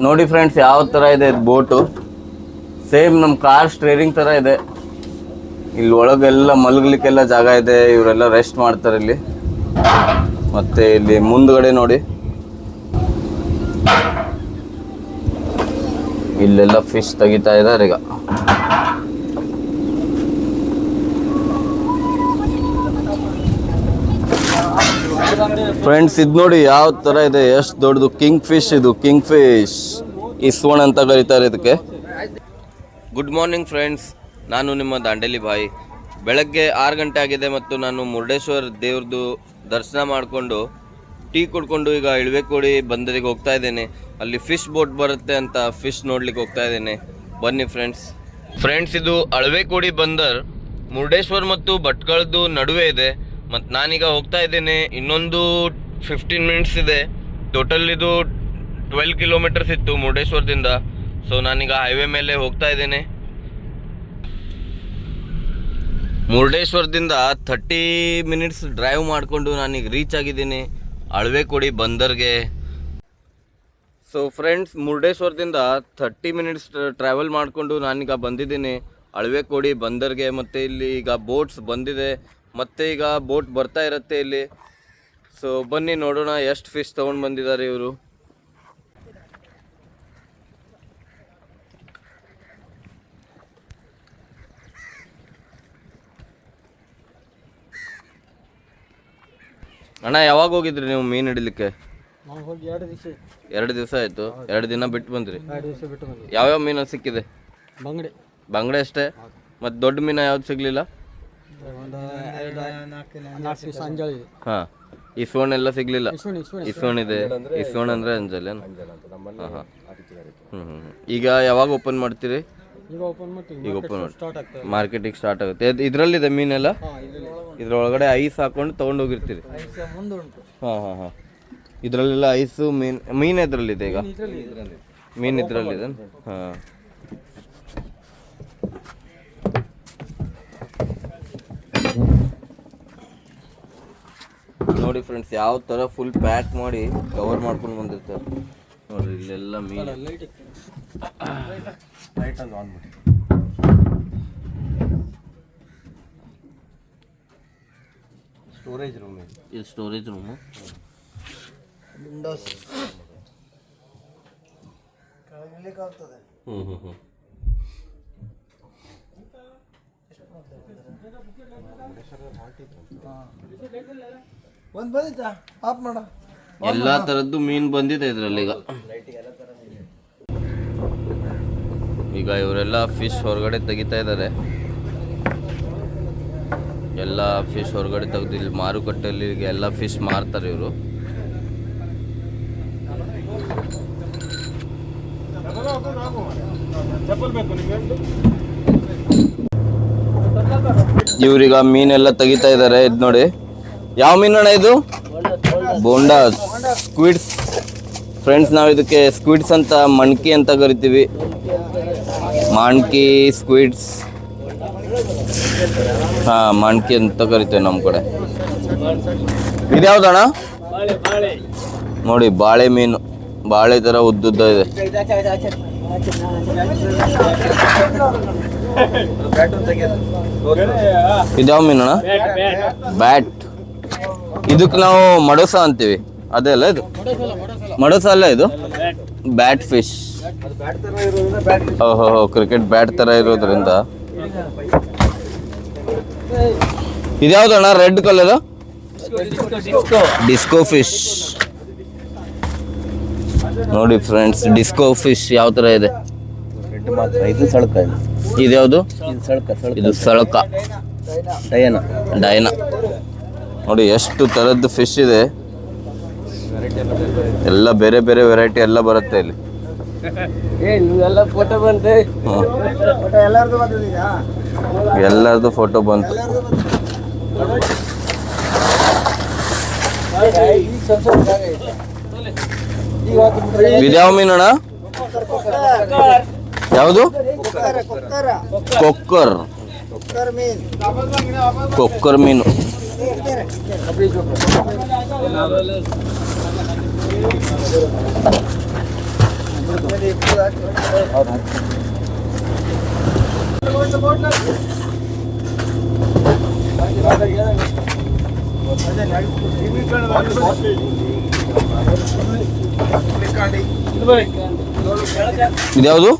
ನೋಡಿ ಫ್ರೆಂಡ್ಸ್ ಯಾವ ಥರ ಇದೆ ಬೋಟು. ಸೇಮ್ ನಮ್ಮ ಕಾರ್ ಸ್ಟೇರಿಂಗ್ ಥರ ಇದೆ. ಇಲ್ಲಿ ಒಳಗೆಲ್ಲ ಮಲಗಲಿಕ್ಕೆಲ್ಲ ಜಾಗ ಇದೆ. ಇವರೆಲ್ಲ ರೆಸ್ಟ್ ಮಾಡ್ತಾರೆ ಇಲ್ಲಿ. ಮತ್ತು ಇಲ್ಲಿ ಮುಂದ್ಗಡೆ ನೋಡಿ, ಇಲ್ಲೆಲ್ಲ ಫಿಶ್ ತೆಗಿತಾ ಇದ್ದಾರೆ ಈಗ. ಫ್ರೆಂಡ್ಸ್ ಇದು ನೋಡಿ ಯಾವ ಥರ ಇದೆ, ಎಷ್ಟು ದೊಡ್ಡದು ಕಿಂಗ್ ಫಿಶ್. ಇದು ಕಿಂಗ್ ಫಿಶ್ ಇಸ್ವಣ್ ಅಂತ ಕರೀತಾರೆ ಇದಕ್ಕೆ. ಗುಡ್ ಮಾರ್ನಿಂಗ್ ಫ್ರೆಂಡ್ಸ್, ನಾನು ನಿಮ್ಮ ದಾಂಡೇಲಿ ಬಾಯ್. ಬೆಳಗ್ಗೆ 6 ಗಂಟೆ ಆಗಿದೆ ಮತ್ತು ನಾನು ಮುರುಡೇಶ್ವರ ದೇವ್ರದ್ದು ದರ್ಶನ ಮಾಡಿಕೊಂಡು ಟೀ ಕುಡ್ಕೊಂಡು ಈಗ ಇಳವೆಕೋಡಿ ಬಂದರಿಗೆ ಹೋಗ್ತಾ ಇದ್ದೇನೆ. ಅಲ್ಲಿ ಫಿಶ್ ಬೋಟ್ ಬರುತ್ತೆ ಅಂತ ಫಿಶ್ ನೋಡ್ಲಿಕ್ಕೆ ಹೋಗ್ತಾ ಇದ್ದೇನೆ. ಬನ್ನಿ ಫ್ರೆಂಡ್ಸ್ ಇದು ಅಳವೆಕೋಡಿ ಬಂದರ್ ಮುರುಡೇಶ್ವರ ಮತ್ತು ಭಟ್ಕಳದ್ದು ನಡುವೆ ಇದೆ. ಮತ್ತು ನಾನೀಗ ಹೋಗ್ತಾ ಇದ್ದೇನೆ. ಇನ್ನೊಂದು 15 ಮಿನಿಟ್ಸ್ ಇದೆ. ಟೋಟಲ್ ಇದು 12 ಕಿಲೋಮೀಟರ್ಸ್ ಇತ್ತು ಮುರುಡೇಶ್ವರದಿಂದ. ಸೊ ನಾನೀಗ ಹೈವೇ ಮೇಲೆ ಹೋಗ್ತಾ ಇದ್ದೇನೆ. ಮುರುಡೇಶ್ವರದಿಂದ 30 ಮಿನಿಟ್ಸ್ ಡ್ರೈವ್ ಮಾಡಿಕೊಂಡು ನಾನೀಗ ರೀಚ್ ಆಗಿದ್ದೀನಿ Alavekodi ಬಂದರ್ಗೆ. So friends, ಮುರುಡೇಶ್ವರದಿಂದ 30 minutes travel ಮಾಡಿಕೊಂಡು ನಾನೀಗ ಬಂದಿದ್ದೀನಿ ಅಳವೆಕೋಡಿ ಬಂದರ್ಗೆ. ಮತ್ತು ಇಲ್ಲಿ ಈಗ ಬೋಟ್ಸ್ ಬಂದಿದೆ, ಮತ್ತು ಈಗ ಬೋಟ್ ಬರ್ತಾ ಇರುತ್ತೆ ಇಲ್ಲಿ. ಸೊ ಬನ್ನಿ ನೋಡೋಣ ಎಷ್ಟು ಫಿಶ್ ತೊಗೊಂಡು ಬಂದಿದ್ದಾರೆ ಇವರು. ಅಣ್ಣ, ಯಾವಾಗ ಹೋಗಿದ್ರಿ ನೀವು ಮೀನು ಹಿಡಿಲಿಕ್ಕೆ? 2 ದಿವಸ ಆಯಿತು. 2 ದಿನ ಬಿಟ್ಟು ಬಂದ್ರಿ? ಯಾವ್ಯಾವ ಮೀನು ಸಿಕ್ಕಿದೆ? ಬಂಗಡೆ ಅಷ್ಟೇ? ಮತ್ತು ದೊಡ್ಡ ಮೀನು ಯಾವ್ದು ಸಿಗಲಿಲ್ಲ? ಹಾಂ, ಇಸ್ವಣ್ ಎಲ್ಲ ಸಿಗಲಿಲ್ಲ? ಇಸ್ವಣ್ ಇದೆ. ಇಸ್ವಣ್ ಅಂದರೆ ಅಂಜಲ್ ಏನು? ಹಾಂ ಹಾಂ. ಈಗ ಯಾವಾಗ ಓಪನ್ ಮಾಡ್ತೀರಿ? ಈಗ ಓಪನ್ ಮಾಡಿ ಮಾರ್ಕೆಟಿಗೆ ಸ್ಟಾರ್ಟ್ ಆಗುತ್ತೆ. ಇದರಲ್ಲಿದೆ ಮೀನೆಲ್ಲ? ಇದ್ರೊಳಗಡೆ ಐಸ್ ಹಾಕೊಂಡು ತೊಗೊಂಡು ಹೋಗಿರ್ತೀರಿ? ಹಾಂ ಹಾಂ ಹಾಂ. ಇದರಲ್ಲೆಲ್ಲ ಐಸು ಮೀನು ಇದರಲ್ಲಿದೆ ಈಗ? ಮೀನು ಇದರಲ್ಲಿದೆ. ಹಾಂ. ನೋಡಿ ಫ್ರೆಂಡ್ಸ್, ಯಾವ ಥರ ಫುಲ್ ಪ್ಯಾಕ್ ಮಾಡಿ ಕವರ್ ಮಾಡ್ಕೊಂಡು ಬಂದಿರ್ತಾರೆ ನೋಡಿರಿ. ಇಲ್ಲೆಲ್ಲ ಮೀನು. Storage room. ಇಲ್ಲಿ ಸ್ಟೋರೇಜ್ ರೂಮು. ವಿಂಡೋಸ್ ಎಲ್ಲಾ ತರದ್ದು ಮೀನು ಬಂದಿದೆ ಇದರಲ್ಲಿ. ಈಗ ಇವರೆಲ್ಲ ಫಿಶ್ ಹೊರಗಡೆ ತೆಗಿತಾ ಇದ್ದಾರೆ. ಎಲ್ಲ ಫಿಶ್ ಹೊರಗಡೆ ತೆಗೆದು ಇಲ್ಲಿ ಮಾರುಕಟ್ಟೆಯಲ್ಲಿ ಎಲ್ಲ ಫಿಶ್ ಮಾರ್ತಾರೆ ಇವರು. ಇವ್ರೀಗ ಮೀನೆಲ್ಲ ತೆಗಿತಾ ಇದ್ದಾರೆ. ಇದು ನೋಡಿ, ಯಾವ ಮೀನಣ್ಣ ಇದು? ಬೋಂಡಾ, ಸ್ಕ್ವಿಡ್ಸ್. ಫ್ರೆಂಡ್ಸ್, ನಾವು ಇದಕ್ಕೆ ಸ್ಕ್ವಿಡ್ಸ್ ಅಂತ, ಮಣ್ಕಿ ಅಂತ ಕರಿತೀವಿ. ಮಾಣ್ಕಿ, ಸ್ಕ್ವಿಡ್ಸ್. ಹಾಂ, ಮಾಣ್ಕಿ ಅಂತ ಕರಿತೇವೆ ನಮ್ಮ ಕಡೆ. ಇದ್ಯಾವ್ದಣ್ಣ? ನೋಡಿ, ಬಾಳೆ ಮೀನು. ಬಾಳೆ ಥರ ಉದ್ದುದ್ದ ಇದೆ. ಇದ್ಯಾವ ಮೀನಣ್ಣ? ಬ್ಯಾಟ್. ಇದಕ್ಕೆ ನಾವು ಮಡೋಸ ಅಂತೀವಿ. ಅದೇ ಅಲ್ಲ ಇದು? ಮಡೋಸ ಅಲ್ಲ ಇದು? Bat fish. ಓಹೋ, ಕ್ರಿಕೆಟ್ ಬ್ಯಾಟ್ ಥರ ಇರೋದ್ರಿಂದ. ಇದ್ಯಾವ್ದಣ್ಣ ರೆಡ್ ಕಲರ್? Disco fish. ನೋಡಿ ಫ್ರೆಂಡ್ಸ್, ಡಿಸ್ಕೋ ಫಿಶ್ ಯಾವ ಥರ ಇದೆ. ಇದು ಸಳಕ. ಇದ್ಯಾವುದು? ಇದು ಸಳಕ. ಡೈನಾ. ನೋಡಿ ಎಷ್ಟು ಥರದ್ದು ಫಿಶ್ ಇದೆ. ಎಲ್ಲ ಬೇರೆ ಬೇರೆ ವೆರೈಟಿ ಎಲ್ಲ ಬರುತ್ತೆ ಇಲ್ಲಿ. ಎಲ್ಲರದು ಫೋಟೋ ಬಂತು. ಇದ್ಯಾವ ಮೀನಣ್ಣ? ಯಾವುದು? ಕೊಕ್ಕರ್. ಕೊಕ್ಕರ್ ಮೀನು. ಇದ್ಯಾವುದು?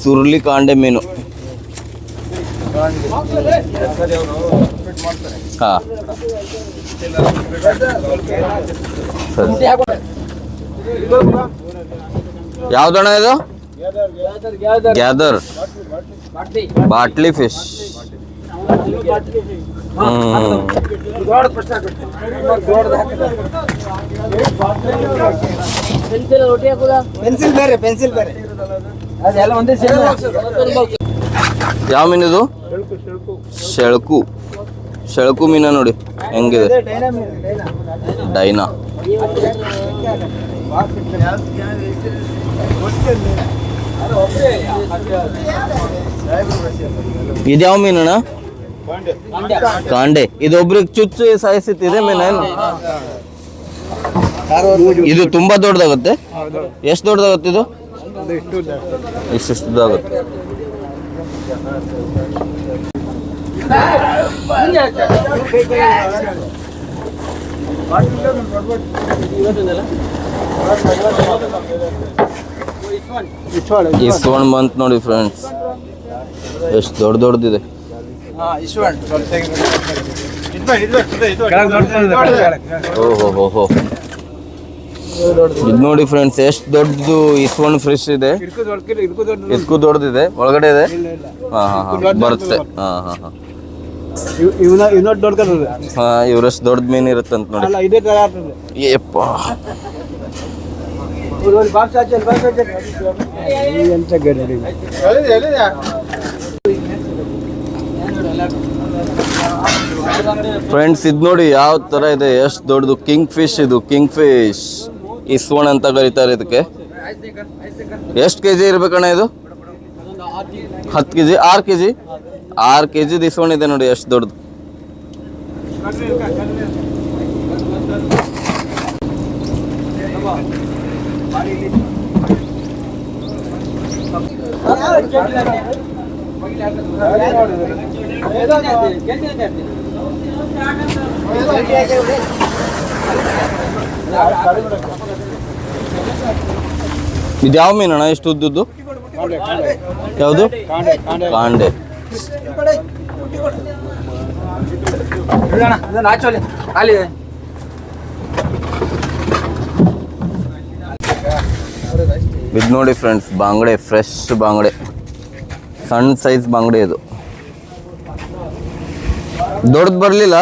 ಸುರ್ಲಿ ಕಾಂಡೆ ಮೀನು. ಹಾ ಯಾವ್ದಣ್ಣ ಇದು? Gather bottle fish. ಯಾವ ಮೀನಿದು? ಶೆಳಕು. ಶೆಳಕು ಮೀನ ನೋಡಿ ಹೆಂಗಿದೆ. ಡೈನಾ. ಇದ್ಯಾವ ಮೀನಣ್ಣ? ಕಾಂಡೆ. ಇದೊಬ್ರಿಗೆ ಚುಚ್ಚು ಸಾಯಿಸುತ್ತಿದೆ ಮೀನೇನು? ಇದು ತುಂಬಾ ದೊಡ್ಡದಾಗುತ್ತೆ. ಎಷ್ಟು ದೊಡ್ಡದಾಗುತ್ತೆ ಇದು? ಇಷ್ಟಿಷ್ಟದಾಗುತ್ತೆ. ಇಸ್ವಣ್ ಬಂತ್ ನೋಡಿ ಫ್ರೆಂಡ್ಸ್, ಎಷ್ಟು ದೊಡ್ಡದಿದೆ. ಓಹೋ, ಇದು ನೋಡಿ ಫ್ರೆಂಡ್ಸ್ ಎಷ್ಟು ದೊಡ್ಡದು ಇಸ್ವಣ್ ಫಿಶ್ ಇದೆ. ಇದಕ್ಕೂ ದೊಡ್ಡದಿದೆ, ಒಳಗಡೆ ಇದೆ. ಬರುತ್ತೆ. ಇವ್ರಷ್ಟು ದೊಡ್ಡ ಮೀನು ಇರುತ್ತಂತ ನೋಡಿ. ಯಪ್ಪ, ಫ್ರೆಂಡ್ಸ್ ಇದು ನೋಡಿ ಯಾವ ತರ ಇದೆ, ಎಷ್ಟು ದೊಡ್ಡದು. ಕಿಂಗ್ ಫಿಶ್ ಇದು, ಕಿಂಗ್ ಫಿಶ್ ಇಸ್ವಣ್ ಅಂತ ಕರೀತಾರೆ ಇದಕ್ಕೆ. ಎಷ್ಟು ಕೆಜಿ ಇರ್ಬೇಕಣ್ಣ ಇದು? 10 ಕೆಜಿ, 6 ಕೆಜಿ, 6 ಕೆಜಿ ಇಸ್ವಣ್ ಇದೆ ನೋಡಿ, ಎಷ್ಟು ದೊಡ್ಡದು. ಇದು ಯಾವ ಮೀನಣ್ಣ ಎಷ್ಟು ಉದ್ದುದ್ದು? ಯಾವುದು? ಕಾಂಡೆ. ಇದು ನೋಡಿ ಫ್ರೆಂಡ್ಸ್, ಬಾಂಗಡೆ, ಫ್ರೆಶ್ ಬಾಂಗಡೆ, ಸಣ್ಣ ಸೈಜ್ ಬಾಂಗಡೆ. ಇದು ದೊಡ್ಡದು ಬರಲಿಲ್ಲ,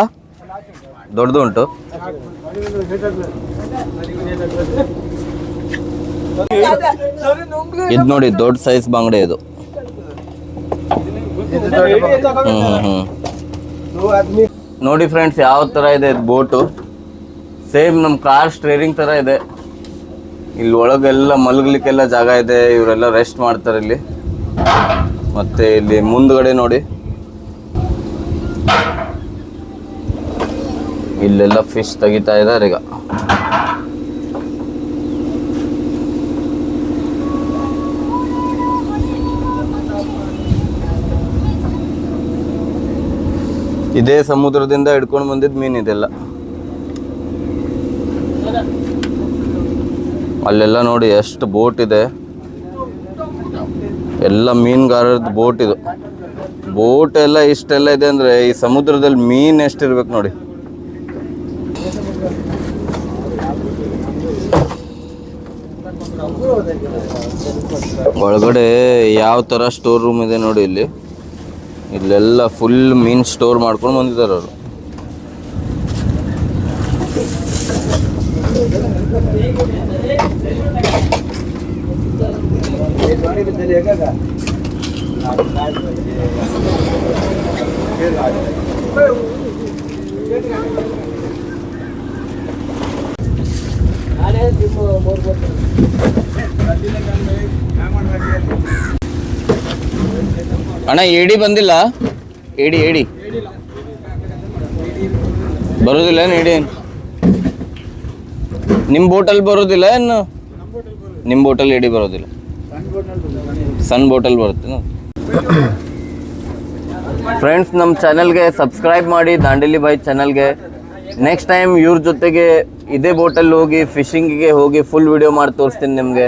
ದೊಡ್ಡದು ಉಂಟು. ಇದು ನೋಡಿ ದೊಡ್ಡ ಸೈಜ್ ಬಾಂಗಡೆ ಇದು. ನೋಡಿ ಫ್ರೆಂಡ್ಸ್ ಯಾವ ತರ ಇದೆ ಇದು ಬೋಟು. ಸೇಮ್ ನಮ್ಮ ಕಾರ್ ಸ್ಟೇರಿಂಗ್ ತರ ಇದೆ. ಇಲ್ಲಿ ಒಳಗೆಲ್ಲ ಮಲಗಲಿಕ್ಕೆಲ್ಲ ಜಾಗ ಇದೆ. ಇವರೆಲ್ಲ ರೆಸ್ಟ್ ಮಾಡ್ತಾರೆ ಇಲ್ಲಿ. ಮತ್ತೆ ಇಲ್ಲಿ ಮುಂದ್ಗಡೆ ನೋಡಿ, ಇಲ್ಲೆಲ್ಲ ಫಿಶ್ ತೆಗಿತಾ ಇದ್ದಾರೆ ಈಗ. ಇದೇ ಸಮುದ್ರದಿಂದ ಹಿಡ್ಕೊಂಡು ಬಂದಿದ್ದು ಮೀನು ಇದೆಲ್ಲ. ಅಲ್ಲೆಲ್ಲ ನೋಡಿ ಎಷ್ಟು ಬೋಟ್ ಇದೆ, ಎಲ್ಲ ಮೀನುಗಾರರದ್ದು ಬೋಟ್ ಇದು. ಬೋಟ್ ಎಲ್ಲ ಇಷ್ಟೆಲ್ಲ ಇದೆ ಅಂದರೆ ಈ ಸಮುದ್ರದಲ್ಲಿ ಮೀನು ಎಷ್ಟಿರ್ಬೇಕು ನೋಡಿ. ಒಳಗಡೆ ಯಾವ ಥರ ಸ್ಟೋರ್ ರೂಮ್ ಇದೆ ನೋಡಿ. ಇಲ್ಲೆಲ್ಲ ಫುಲ್ ಮೀನು ಸ್ಟೋರ್ ಮಾಡ್ಕೊಂಡು ಬಂದಿದ್ದಾರೆ ಅವರು. ಅಣ್ಣ ಏಡಿ ಬಂದಿಲ್ಲ? ಏಡಿ ಬರೋದಿಲ್ಲ ಏನು? ಏಡಿ ನಿಮ್ಮ ಬೋಟಲ್ಲಿ ಬರೋದಿಲ್ಲ ಏನು? ನಿಮ್ಮ ಬೋಟಲ್ ಎಡಿ ಬರೋದಿಲ್ಲ, ಸಣ್ಣ ಬೋಟಲ್ ಬರುತ್ತೆ. ಫ್ರೆಂಡ್ಸ್, ನಮ್ಮ ಚಾನಲ್ಗೆ ಸಬ್ಸ್ಕ್ರೈಬ್ ಮಾಡಿ, ದಾಂಡೇಲಿ ಬಾಯ್ ಚಾನಲ್ಗೆ. ನೆಕ್ಸ್ಟ್ ಟೈಮ್ ಇವ್ರ ಜೊತೆಗೆ ಇದೇ ಬೋಟಲ್ಲಿ ಹೋಗಿ ಫಿಶಿಂಗಿಗೆ ಹೋಗಿ ಫುಲ್ ವಿಡಿಯೋ ಮಾಡಿ ತೋರಿಸ್ತೀನಿ ನಿಮಗೆ.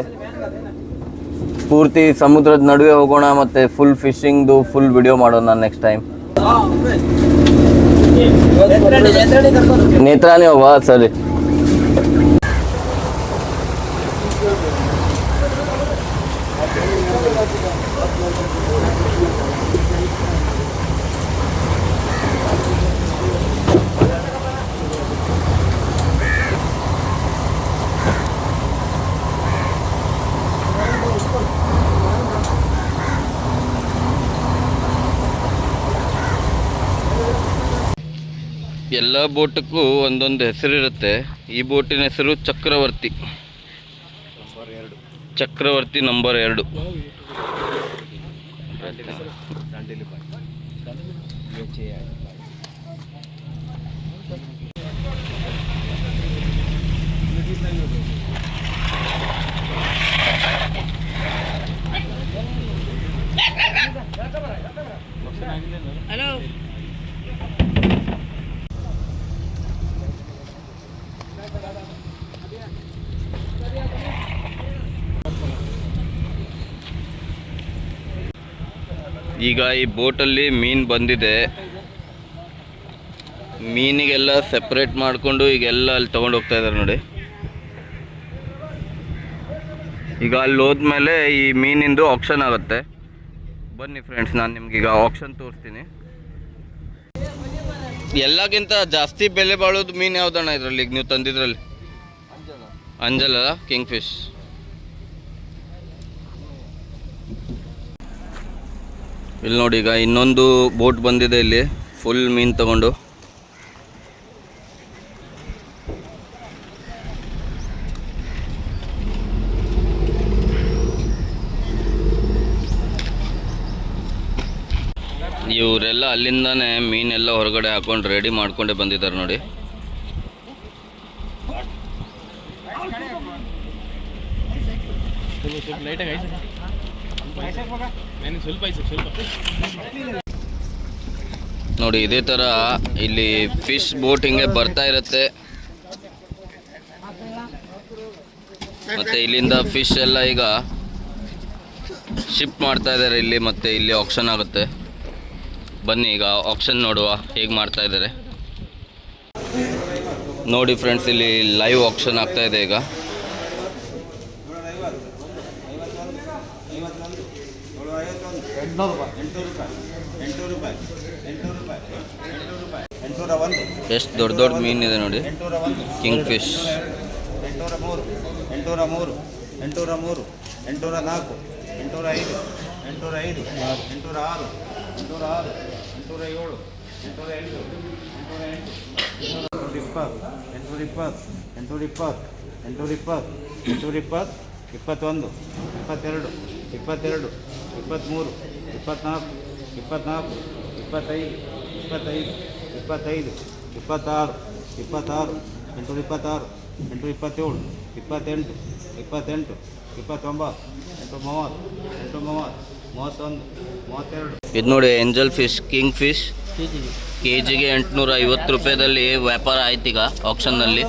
ಪೂರ್ತಿ ಸಮುದ್ರದ ನಡುವೆ ಹೋಗೋಣ ಮತ್ತು ಫುಲ್ ಫಿಶಿಂಗ್ದು ಫುಲ್ ವಿಡಿಯೋ ಮಾಡೋಣ ನೆಕ್ಸ್ಟ್ ಟೈಮ್. ನೇತ್ರಾನೇ ಹೋಗುವ, ಸರಿ. ಎಲ್ಲ ಬೋಟಕ್ಕೂ ಒಂದೊಂದು ಹೆಸರಿರುತ್ತೆ. ಈ ಬೋಟಿನ ಹೆಸರು ಚಕ್ರವರ್ತಿ. ಚಕ್ರವರ್ತಿ ನಂಬರ್ 2. ಹಲೋ. ಈಗ ಈ ಬೋಟಲ್ಲಿ ಮೀನು ಬಂದಿದೆ. ಮೀನಿಗೆಲ್ಲ ಸೆಪ್ರೇಟ್ ಮಾಡಿಕೊಂಡು ಈಗೆಲ್ಲ ಅಲ್ಲಿ ತೊಗೊಂಡು ಹೋಗ್ತಾ ಇದ್ದಾರೆ ನೋಡಿ. ಈಗ ಅಲ್ಲಿ ಹೋದ್ಮೇಲೆ ಈ ಮೀನಿಂದು ಆಕ್ಷನ್ ಆಗುತ್ತೆ. ಬನ್ನಿ ಫ್ರೆಂಡ್ಸ್, ನಾನು ನಿಮ್ಗೆ ಈಗ ಆಕ್ಷನ್ ತೋರಿಸ್ತೀನಿ. ಎಲ್ಲಕ್ಕಿಂತ ಜಾಸ್ತಿ ಬೆಲೆ ಬಾಳೋದು ಮೀನು ಯಾವ್ದಣ್ಣ ಇದರಲ್ಲಿ ನೀವು ತಂದಿದ್ರಲ್ಲಿ? ಅಂಜಲ್ ಅಲ್ಲ, ಕಿಂಗ್ ಫಿಶ್. ಇಲ್ಲಿ ನೋಡಿ, ಈಗ ಇನ್ನೊಂದು ಬೋಟ್ ಬಂದಿದೆ ಇಲ್ಲಿ ಫುಲ್ ಮೀನು ತಗೊಂಡು. ಇವರೆಲ್ಲ ಅಲ್ಲಿಂದಾನೆ ಮೀನೆಲ್ಲ ಹೊರಗಡೆ ಹಾಕೊಂಡು ರೆಡಿ ಮಾಡ್ಕೊಂಡೆ ಬಂದಿದ್ದಾರೆ ನೋಡಿ. ನೋಡಿ, ಇದೇ ಥರ ಇಲ್ಲಿ ಫಿಶ್ ಬೋಟ್ ಹಿಂಗೆ ಬರ್ತಾ ಇರುತ್ತೆ. ಮತ್ತು ಇಲ್ಲಿಂದ ಫಿಶ್ ಎಲ್ಲ ಈಗ ಶಿಫ್ಟ್ ಮಾಡ್ತಾ ಇದ್ದಾರೆ ಇಲ್ಲಿ, ಮತ್ತು ಇಲ್ಲಿ ಆಕ್ಷನ್ ಆಗುತ್ತೆ. ಬನ್ನಿ ಈಗ ಆಕ್ಷನ್ ನೋಡುವ ಹೇಗೆ ಮಾಡ್ತಾ ಇದ್ದಾರೆ ನೋಡಿ. ಫ್ರೆಂಡ್ಸ್, ಇಲ್ಲಿ ಲೈವ್ ಆಕ್ಷನ್ ಆಗ್ತಾ ಇದೆ ಈಗ. ಎಷ್ಟು ದೊಡ್ಡ ದೊಡ್ಡ ಮೀನಿದೆ ನೋಡಿ, ಕಿಂಗ್ ಫಿಶ್. 803, 803, 803, 804, 805, 805, 806, 806, 807, 808, 808, 820, 820, 820, 820, 820, 21, 22, 23, 24, 25, 25, 25, 26, 827, 827, 827, 28, 28, 29, 830, 830, 31, 32. ಇದು ನೋಡಿ, ಏಂಜಲ್ ಫಿಶ್, ಕಿಂಗ್ ಫಿಶ್ ಕೆಜಿಗೆ 850 ರೂಪಾಯಿದಲ್ಲಿ ವ್ಯಾಪಾರ ಆಯ್ತು ಈಗ ಆಕ್ಷನ್ನಲ್ಲಿ.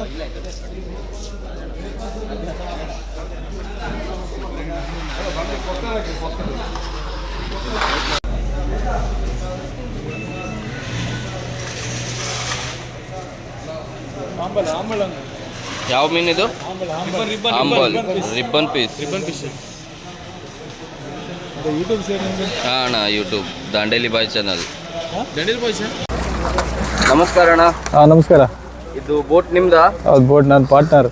ಯಾವ ಮೀನಿದು? Ample, ribbon fish. ಹಾಂ ಅಣ್ಣ, ಯೂಟ್ಯೂಬ್ ದಾಂಡೇಲಿ ಬಾಯ್ ಚಾನಲ್. ನಮಸ್ಕಾರ ಅಣ್ಣ. ಹಾಂ, ನಮಸ್ಕಾರ. ಇದು ಬೋಟ್ ನಿಮ್ದಾ? ಹೌದು, ಬೋಟ್ ನನ್ನ ಪಾರ್ಟ್ನರ್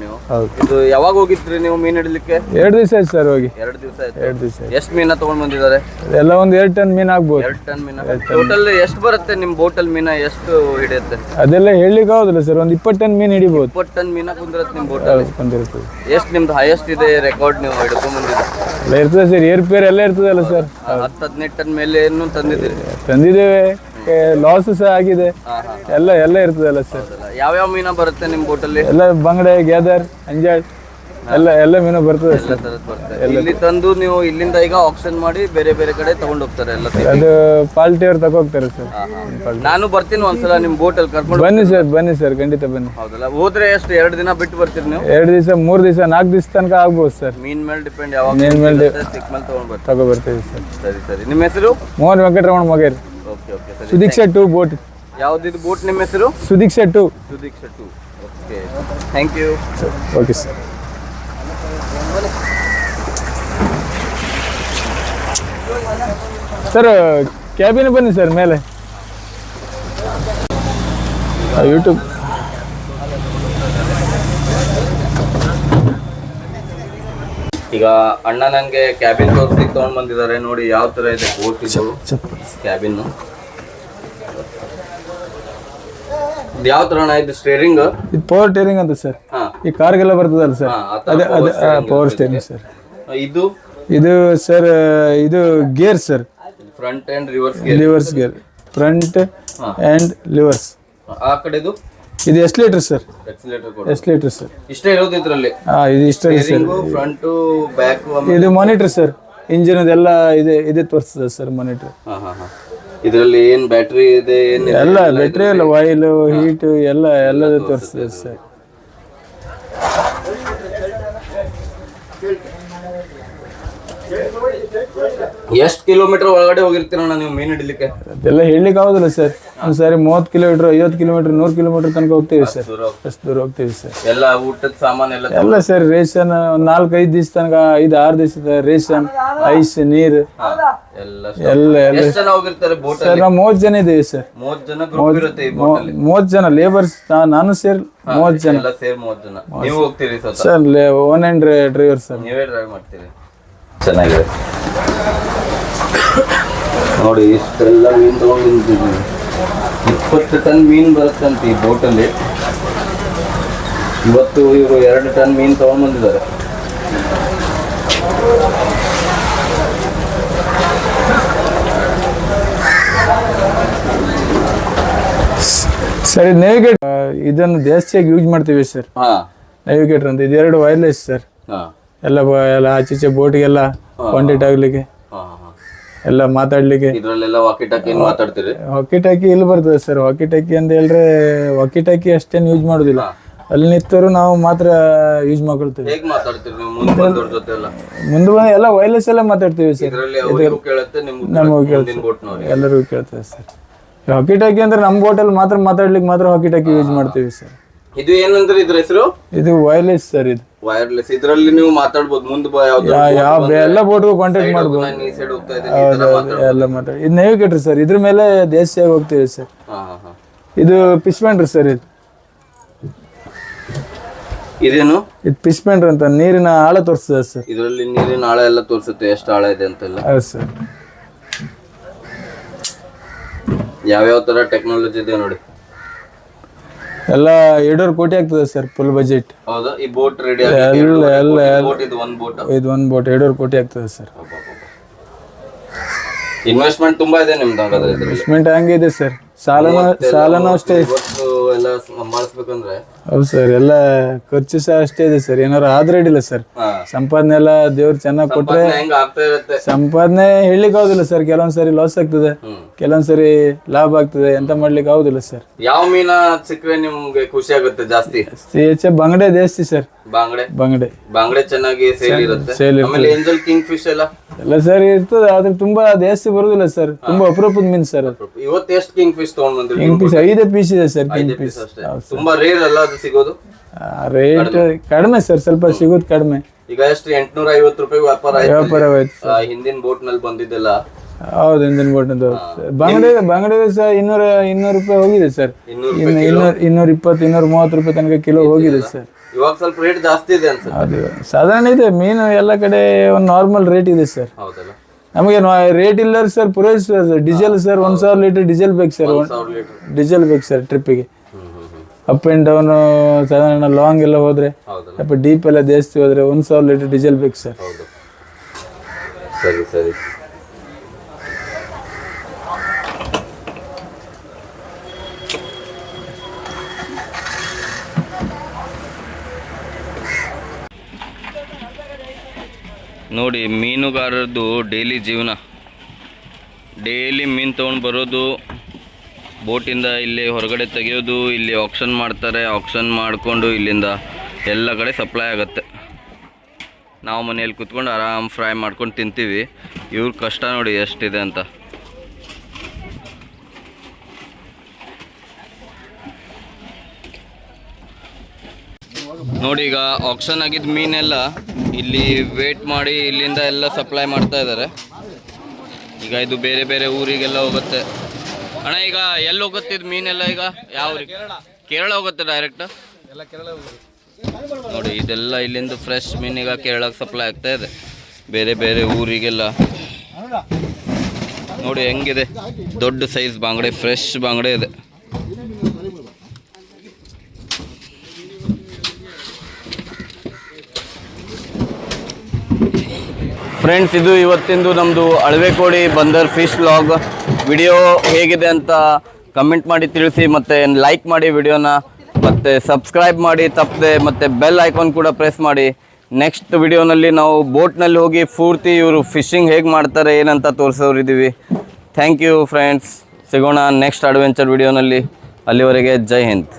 ನೀವು? ಹೌದು. ಇದು ಯಾವಾಗ ಹೋಗಿದ್ರಿ ನೀವು ಮೀನು ಹಿಡಿಲಿಕ್ಕೆ? 2 ದಿವಸ ಆಯ್ತು ಸರ್ ಹೋಗಿ. 2 ದಿವಸ ಆಯ್ತು. 2 ದಿವಸ ಆಯ್ತು. ಎಷ್ಟು ಮೀನ ತಗೊಂಡ್ ಬಂದಿದ್ದಾರೆ? ಎಲ್ಲ ಒಂದು 2 ಟನ್ ಮೀನು ಆಗ್ಬೋದು. 2 ಟನ್ ಮೀನ. ಟೋಟಲ್ ಎಷ್ಟು ಬರುತ್ತೆ ನಿಮ್ಮ ಬೋಟಲ್ ಮೀನ? ಎಷ್ಟು ಹಿಡಿಯುತ್ತೆ? ಅದೆಲ್ಲ ಹೇಳಲಿಕ್ಕೆ ಆಗೋದಿಲ್ಲ ಸರ್, ಒಂದು 20 ಟನ್ ಮೀನು ಹಿಡಿಬೋದು. 20 ಟನ್ ಮೀನ ಕುಂದಿರತ್ತೆ ನಿಮ್ಮ ಬೋಟಲ್? ಬಂದಿರ್ತದೆ. ಎಷ್ಟು ನಿಮ್ದು ಹೈಯೆಸ್ಟ್ ಇದೆ ರೆಕಾರ್ಡ್ ನೀವು ಹಿಡ್ಕೊಂಡ್ ಬಂದಿದ್ದೀರಿ? ಎಲ್ಲ ಇರ್ತದೆ ಸರ್, ಏರ್ಪೇರ್ ಎಲ್ಲ ಇರ್ತದಲ್ಲ ಸರ್. 10-15 ಟನ್ ಮೇಲೆ ಏನು ತಂದಿದ್ದೀರಿ? ತಂದಿದ್ದೇವೆ, ಲಾಸ್ ಸಹ ಆಗಿದೆ. ಎಲ್ಲ ಇರ್ತದಲ್ಲ ಸರ್. ಯಾವ್ಯಾವ ಮೀನ ಬರುತ್ತೆ ನಿಮ್ಮ ಬೋಟಲ್ಲಿ? ಎಲ್ಲ ಬಂಗಡೆ, ಗ್ಯಾದರ್, ಅಂಜಾಳ್ ಎಲ್ಲ ಮೀನು ಬರ್ತದೆ ಎಲ್ಲ ಸರ್. ತರದ್ ಬರ್ತದೆ. ಇಲ್ಲಿ ತಂದು ನೀವು ಇಲ್ಲಿಂದ ಈಗ ಆಪ್ಷನ್ ಮಾಡಿ ಬೇರೆ ಬೇರೆ ಕಡೆ ತಗೊಂಡ್ ಹೋಗ್ತಾರೆ ಎಲ್ಲ ಸೇರಿ. ಅದು ಪಾಲ್ಟಿ ಅವ್ರು ತಗೋಗ್ತಾರೆ ಸರ್. ನಾನು ಬರ್ತೀನಿ ಒಂದ್ಸಲ ನಿಮ್ ಬೋಟಲ್ಲಿ ಕರ್ಕೊಂಡು. ಬನ್ನಿ ಸರ್ ಖಂಡಿತ ಬನ್ನಿ. ಹೌದಲ್ಲ, ಹೋದ್ರೆ ಎಷ್ಟು 2 ದಿನ ಬಿಟ್ಟು ಬರ್ತೀರಿ ನೀವು? 2 ದಿವಸ 3 ದಿವಸ 4 ದಿವಸ ತನಕ ಆಗ್ಬೋದು ಸರ್. ಮೀನ್ ಮೇಲೆ ಡಿಪೆಂಡ್, ಯಾವಾಗ ಮೀನ್ ಮೇಲೆ ಸ್ಟಿಕ್ ಮೇಲೆ ತಗೊಂಡ್ ಬರ್ತೀವಿ. ತಗೋಬರ್ತೀವಿ ಸರ್. ಸರಿ ಸರಿ. ನಿಮ್ಮ ಹೆಸರು? ಮೋಹನ್ ವೆಂಕಟರಮಣ ಮಗೇರಿ. ಓಕೆ ಓಕೆ ಸರಿ. ಸುದೀಕ್ಷಾ 2 ಬೋಟ್. ಯಾವ್ದಿದು ಬೋಟ್ ನಿಮ್ಮ ಹೆಸರು? Sudiksha 2. Sudiksha 2. Okay, thank you. Okay sir. Sir cabin ಬನ್ನಿ ಸರ್ ಮೇಲೆ. ಯೂಟ್ಯೂಬ್ ಈಗ ಅಣ್ಣ ನಂಗೆ ಕ್ಯಾಬಿನ್ ತೋರಿಸ್ಲಿಕ್ಕೆ ತಗೊಂಡ್ ಬಂದಿದ್ದಾರೆ. ನೋಡಿ ಯಾವ ತರ ಇದೆ ಬೋಟ್ ಇದು ಕ್ಯಾಬಿನ್. ಯಾವ ತರ ಅಣ್ಣ ಇದು? ಸ್ಟೇರಿಂಗ್ ಇದು ಪವರ್ ಸ್ಟೇರಿಂಗ್ ಅಂತ ಸರ್. ಹಾ, ಈ ಕಾರ್ಗೆಲ್ಲ ಬರ್ತದಲ್ಲ ಸರ್, ಅದೇ ಅದೇ ಪವರ್ ಸ್ಟೇರಿಂಗ್ ಸರ್. ಇದು ಇದು ಸರ್ ಇದು gear sir. Front and reverse levers gear, front and levers. ಆ ಕಡೆದು ಇದು ಎಸ್ಲೇಟರ್ ಸರ್. ಎಕ್ಸಿಲೇಟರ್ ಕೂಡ ಎಸ್ಲೇಟರ್ ಸರ್. ಇಷ್ಟೇ ಇರೋದು ಇದ್ರಲ್ಲಿ. ಇದು ಇಷ್ಟ ಸರ್. Front back. ಇದು ಮಾನಿಟರ್ ಸರ್. ಇಂಜಿನ್ ಅದೆಲ್ಲ ಇದೆ ತೋರಿಸ್ತದೆ ಸರ್ ಮಾನಿಟರ್. ಇದರಲ್ಲಿ ಏನ್ ಬ್ಯಾಟ್ರಿ ಇದೆ, ಏನ್ ಎಲ್ಲ ಬ್ಯಾಟ್ರಿ ಎಲ್ಲ ಆಯಿಲ್ ಹೀಟ್ ಎಲ್ಲ ತೋರಿಸ್ತದೆ ಸರ್. ಎಷ್ಟು ಕಿಲೋಮೀಟರ್ ಒಳಗಡೆ ಹೋಗಿರ್ತೀರಣ್ಣ ನೀವು ಮೀನು ಹಿಡಿಲಿಕ್ಕೆ? ಅದೆಲ್ಲ ಹೇಳಲಿಕ್ಕೆ ಆಗೋದಿಲ್ಲ ಸರ್. ಒಂದ್ಸಾರಿ 30 ಕಿಲೋಮೀಟರ್, 50 ಕಿಲೋಮೀಟರ್, 100 ಕಿಲೋಮೀಟರ್ ತನಕ ಹೋಗ್ತೀವಿ ಸರ್. ಅಷ್ಟು ದೂರ ಹೋಗ್ತೀವಿ ಸರ್. ಎಲ್ಲ ಊಟದ ಸಾಮಾನು ಎಲ್ಲ ಸರ್. ರೇಷನ್ 4-5 ದಿವಸ ತನಕ, 5-6 ದಿವಸದ ರೇಷನ್, ಐಸ್, ನೀರು ಎಲ್ಲ ಎಷ್ಟು ಜನ ಹೋಗಿರ್ತಾರೆ ಬೋಟ್? ಸರ್ ನಾವು 30 ಜನ ಇದ್ದೀವಿ ಸರ್. 30 ಜನ ಗ್ರೂಪ್ ಇರುತ್ತೆ ಈ ಬೋಟ್ ಅಲ್ಲಿ. 30 ಜನ ಲೇಬರ್ಸ್, ನಾನು ಸೇರಿ 30 ಜನ ಎಲ್ಲ ಸೇರಿ 30 ಜನ. ನೀವು ಹೋಗ್ತೀರಿ ಸ್ವತಃ? Sir own hand driver sir. ನೀವೇ ಡ್ರೈವ್ ಮಾಡ್ತೀರಿ? ಚೆನ್ನಾಗಿದೆ ನೋಡಿ. ಇಷ್ಟೆಲ್ಲ ಮೀನು ತಗೊಂಡಿದ್ದೀನಿ. 20 ಟನ್ ಮೀನು ಬರುತ್ತಂತೆ ಈ ಬೋಟಲ್ಲಿ. ಇವತ್ತು ಇವರು 2 ಟನ್ ಮೀನು ತಗೊಂಡ್ ಬಂದಿದ್ದಾರೆ. ಸರ್ ಇದು ನೇವಿಗೇಟ್, ಇದನ್ನು ಜಾಸ್ತಿಯಾಗಿ ಯೂಸ್ ಮಾಡ್ತೀವಿ ಸರ್. ಹಾ, ನೇವಿಗೇಟರ್ ಅಂತ. ಇದು 2 ವೈರ್ಲೆಸ್ ಸರ್. ಹಾ, ಎಲ್ಲ ಆಚೀಚೆ ಬೋಟಿಗೆಲ್ಲ ಕಾಂಟ್ಯಾಕ್ಟ್ ಆಗ್ಲಿಕ್ಕೆ, ಹಾ. ಎಲ್ಲ ಮಾತಾಡ್ಲಿಕ್ಕೆ. ಇದ್ರಲ್ಲೆಲ್ಲ ವಾಕಿ ಟಾಕಿ ಏನ್ ಮಾತಾಡ್ತೀರಿ? ವಾಕಿ ಟಾಕಿ ಇಲ್ಲಿ ಬರ್ತದೆ ಸರ್. ವಾಕಿ ಟಾಕಿ ಅಂತ ಹೇಳಿದ್ರೆ ವಾಕಿ ಟಾಕಿ ಅಷ್ಟೇನು ಯೂಸ್ ಮಾಡೋದಿಲ್ಲ. ಅಲ್ಲಿ ನಿಂತರು ನಾವು ಮಾತ್ರ ಯೂಸ್ ಮಾಡ್ಕೊಳ್ತೀವಿ. ಹೇಗ್ ಮಾತಾಡ್ತೀರಿ ನೀವು ಮುಂದೆ ಬಂದವ್ರ ಜೊತೆ ಎಲ್ಲ? ಮುಂದೆ ಬಂದು ಎಲ್ಲ ವೈರ್ಲೆಸ್ ಎಲ್ಲ ಮಾತಾಡ್ತೀವಿ ಸರ್. ಇದ್ರಲ್ಲಿ ಅವ್ರಿಗೂ ಕೇಳುತ್ತೆ, ನಮಗೂ ಕೇಳ್ತೇವೆ, ಎಲ್ಲರಿಗೂ ಕೇಳ್ತೇವೆ ಸರ್. ಹಾಕಿ ಟಾಕಿ ಅಂದ್ರೆ ನಮ್ಮ ಬೋಟಲ್ಲಿ ಮಾತ್ರ ಮಾತಾಡ್ಲಿಕ್ಕೆ ಮಾತ್ರ ಹಾಕಿ ಟಾಕಿ ಯೂಸ್ ಮಾಡ್ತೀವಿ ಸರ್. ಇದು ಏನಂದ್ರೆ ಇದ್ರ ಹೆಸರು? ಇದು ವೈರ್ಲೆಸ್ ಸರ್. ಇದು ವೈರ್ಲೆಸ್. ಇದ್ರಲ್ಲಿ ನೀವು ಮಾತಾಡ್ಬೋದು. ಮುಂದೆ ಯಾವ ಎಲ್ಲ ಬೋಟ್ಗೂ ಕಾಂಟ್ಯಾಕ್ಟ್ ಮಾಡ್ಬೋದು. ಎಲ್ಲ ಮಾತಾಡಿ. ಇದು ನೇವಿಗೇಟರ್ ಸರ್. ಇದ್ರ ಮೇಲೆ ಜಾಸ್ತಿಯಾಗಿ ಹೋಗ್ತೀವಿ ಸರ್. ಇದು ಫಿಶ್ಮೆಂಡ್ರ್ ಸರ್. ಇದೇನು? ಇದು ಫಿಶ್ಮೆಂಡ್ರ್ ಅಂತ, ನೀರಿನ ಆಳ ತೋರಿಸ್ತದೆ ಸರ್. ಇದರಲ್ಲಿ ನೀರಿನ ಆಳ ಎಲ್ಲ ತೋರಿಸುತ್ತೆ, ಎಷ್ಟು ಆಳ ಇದೆ ಅಂತೆಲ್ಲ. ಹೌದು ಸರ್. ಯಾವ್ಯಾವ ತರ ಟೆಕ್ನಾಲಜಿ ಇದೆ ನೋಡಿ. ಎಲ್ಲ 2.5 ಕೋಟಿ ಆಗ್ತದೆ ಸರ್ ಫುಲ್ ಬಜೆಟ್. ಹೌದಾ? ಈ ಬೋಟ್ ರೆಡಿ ಇದು ಒಂದು ಬೋಟ್ 2.5 ಕೋಟಿ ಆಗ್ತದೆ ಸರ್. ಇನ್ವೆಸ್ಟ್ಮೆಂಟ್ ತುಂಬಾ ಇದೆ ನಿಮ್ದು ಹಾಗಾದ್ರೆ? ಇನ್ವೆಸ್ಟ್ಮೆಂಟ್ ಹಂಗೆ ಇದೆ ಸರ್. ಸಾಲನೂ ಅಷ್ಟೇ ಎಲ್ಲ ಸಂಭಾಳಿಸ್ಬೇಕಂದ್ರೆ. ಹೌದು ಸರ್. ಎಲ್ಲ ಖರ್ಚು ಸಹ ಅಷ್ಟೇ ಇದೆ ಸರ್. ಏನಾರು ಆದ್ರೆ ಅಡ್ಡಿಲ್ಲ ಸರ್. ಸಂಪಾದನೆ ಎಲ್ಲ ದೇವ್ರು ಚೆನ್ನಾಗಿ ಕೊಟ್ರೆ ಹೆಂಗ ಆಗ್ತಾ ಇರುತ್ತೆ. ಸಂಪಾದನೆ ಹೇಳಲಿಕ್ಕೆ ಆಗುದಿಲ್ಲ ಸರ್. ಕೆಲವೊಂದ್ಸರಿ ಲಾಸ್ ಆಗ್ತದೆ, ಕೆಲವೊಂದ್ಸರಿ ಲಾಭ ಆಗ್ತದೆ. ಎಂತ ಮಾಡ್ಲಿಕ್ಕೆ ಆಗುದಿಲ್ಲ ಸರ್. ಯಾವ ಮೀನ ಸಿಕ್ಕರೆ ನಿಮ್ಗೆ ಖುಷಿ ಆಗುತ್ತೆ ಜಾಸ್ತಿ? ಹೆಚ್ಚು ಬಂಗಡೆ ಜಾಸ್ತಿ ಸರ್. ಬಾಂಗಡೆ ಚೆನ್ನಾಗಿ ಸೇಲ್ ಇರುತ್ತೆ. ಆಮೇಲೆ ಏಂಜಲ್ ಕಿಂಗ್ ಫಿಶ್ ಎಲ್ಲ ಸರ್ ಇರ್ತದೆ, ಆದ್ರೆ ತುಂಬಾ ಜಾಸ್ತಿ ಬರುದಿಲ್ಲ ಸರ್. ತುಂಬಾ ಅಪರೂಪದ ಮೀನು ಸರ್. ಇವತ್ತು ಎಷ್ಟು ಕಿಂಗ್ ಫಿಶ್ ತಗೊಂಡ್ ಬಂದ್ರಿ? ಕಿಂಗ್ ಫಿಶ್ 5 ಪೀಸ್ ಇದೆ ಸರ್. ಕಿಂಗ್ ಫಿಶ್ ತುಂಬಾ ರೇರ್ ಅಲ್ಲ ಅದು ಸಿಗೋದು? ರೇಟ್ ಕಡಿಮೆ ಸರ್, ಸ್ವಲ್ಪ ಸಿಗೋದು ಕಡಿಮೆ. ಈಗ ಎಷ್ಟು 850 ರೂಪಾಯಿ ವ್ಯಾಪಾರ ಆಯ್ತು. ಹಿಂದಿನ ಬೋಟ್ ನಲ್ಲಿ ಬಂದಿದ್ದೆಲ್ಲ. ಹೌದು, ಹಿಂದಿನ ಬೋಟ್ ಬಂಗಡೆ ಸಹ 200 ರೂಪಾಯಿ ಹೋಗಿದೆ ಸರ್. 220, 230 ರೂಪಾಯಿ ತನಕ ಕಿಲೋ ಹೋಗಿದೆ ಸರ್. ಇವಾಗ ಸ್ವಲ್ಪ ರೇಟ್ ಜಾಸ್ತಿ ಇದೆ ಅನ್ಸುತ್ತೆ. ಅದು ಸಾಧಾರಣ ಇದೆ ಮೀನು. ಎಲ್ಲ ಕಡೆ ಒಂದು ನಾರ್ಮಲ್ ರೇಟ್ ಇದೆ ಸರ್. ಹೌದಲ್ಲ? ನಮಗೆ ರೇಟ್ ಇಲ್ಲ ಸರ್. ಪೂರೈಸ ಡೀಸೆಲ್ ಸರ್. 1000 ಲೀಟರ್ ಡೀಸೆಲ್ ಬೇಕು ಸರ್. ಡೀಸೆಲ್ ಬೇಕು ಸರ್ ಟ್ರಿಪ್ಪಿಗೆ. ಅಪ್ ಆ್ಯಂಡ್ ಡೌನ್ ಸಾಧಾರಣ ಲಾಂಗ್ ಎಲ್ಲ ಹೋದ್ರೆ, ಸ್ವಲ್ಪ ಡೀಪ್ ಎಲ್ಲ ಜಾಸ್ತಿ ಹೋದ್ರೆ 1000 ಲೀಟರ್ ಡೀಸೆಲ್ ಬೇಕು ಸರ್. ಸರಿ ಸರಿ. ನೋಡಿ ಮೀನುಗಾರರದ್ದು ಡೈಲಿ ಜೀವನ. ಡೈಲಿ ಮೀನು ತೊಗೊಂಡು ಬರೋದು, ಬೋಟಿಂದ ಇಲ್ಲಿ ಹೊರಗಡೆ ತೆಗೆಯೋದು, ಇಲ್ಲಿ ಆಕ್ಷನ್ ಮಾಡ್ತಾರೆ, ಆಕ್ಷನ್ ಮಾಡಿಕೊಂಡು ಇಲ್ಲಿಂದ ಎಲ್ಲ ಕಡೆ ಸಪ್ಲೈ ಆಗುತ್ತೆ. ನಾವು ಮನೆಯಲ್ಲಿ ಕೂತ್ಕೊಂಡು ಆರಾಮ್ ಫ್ರೈ ಮಾಡ್ಕೊಂಡು ತಿಂತೀವಿ. ಇವ್ರ ಕಷ್ಟ ನೋಡಿ ಎಷ್ಟಿದೆ ಅಂತ. ನೋಡಿ ಈಗ ಆಕ್ಷನ್ ಆಗಿದ್ದ ಮೀನೆಲ್ಲ ಇಲ್ಲಿ ವೇಟ್ ಮಾಡಿ ಇಲ್ಲಿಂದ ಎಲ್ಲ ಸಪ್ಲೈ ಮಾಡ್ತಾ ಇದ್ದಾರೆ. ಈಗ ಇದು ಬೇರೆ ಬೇರೆ ಊರಿಗೆಲ್ಲ ಹೋಗುತ್ತೆ. ಅಣ್ಣ ಈಗ ಎಲ್ಲಿ ಹೋಗುತ್ತೆ ಇದು ಮೀನೆಲ್ಲ? ಈಗ ಯಾವ ಊರಿಗೆ? ಕೇರಳ ಹೋಗುತ್ತೆ ಡೈರೆಕ್ಟ್. ನೋಡಿ ಇದೆಲ್ಲ ಇಲ್ಲಿಂದ ಫ್ರೆಶ್ ಮೀನೀಗ ಕೇರಳಕ್ಕೆ ಸಪ್ಲೈ ಆಗ್ತಾ ಇದೆ, ಬೇರೆ ಬೇರೆ ಊರಿಗೆಲ್ಲ. ನೋಡಿ ಹೆಂಗಿದೆ, ದೊಡ್ಡ ಸೈಜ್ ಬಾಂಗಡೆ, ಫ್ರೆಶ್ ಬಾಂಗಡೆ ಇದೆ. ಫ್ರೆಂಡ್ಸ್, ಇದು ಇವತ್ತಿಂದು ನಮ್ಮದು ಅಳವೆಕೋಡಿ ಬಂದರ್ ಫಿಶ್ ವ್ಲಾಗ್. ವಿಡಿಯೋ ಹೇಗಿದೆ ಅಂತ ಕಮೆಂಟ್ ಮಾಡಿ ತಿಳಿಸಿ, ಮತ್ತು ಲೈಕ್ ಮಾಡಿ ವಿಡಿಯೋನ, ಮತ್ತು ಸಬ್ಸ್ಕ್ರೈಬ್ ಮಾಡಿ ತಪ್ಪದೆ, ಮತ್ತು ಬೆಲ್ ಐಕಾನ್ ಕೂಡ ಪ್ರೆಸ್ ಮಾಡಿ. ನೆಕ್ಸ್ಟ್ ವಿಡಿಯೋನಲ್ಲಿ ನಾವು ಬೋಟ್ನಲ್ಲಿ ಹೋಗಿ ಪೂರ್ತಿ ಇವರು ಫಿಶಿಂಗ್ ಹೇಗೆ ಮಾಡ್ತಾರೆ ಏನಂತ ತೋರಿಸೋರಿದ್ದೀವಿ. ಥ್ಯಾಂಕ್ ಯು ಫ್ರೆಂಡ್ಸ್, ಸಿಗೋಣ ನೆಕ್ಸ್ಟ್ ಅಡ್ವೆಂಚರ್ ವಿಡಿಯೋನಲ್ಲಿ. ಅಲ್ಲಿವರೆಗೆ ಜೈ ಹಿಂದ್.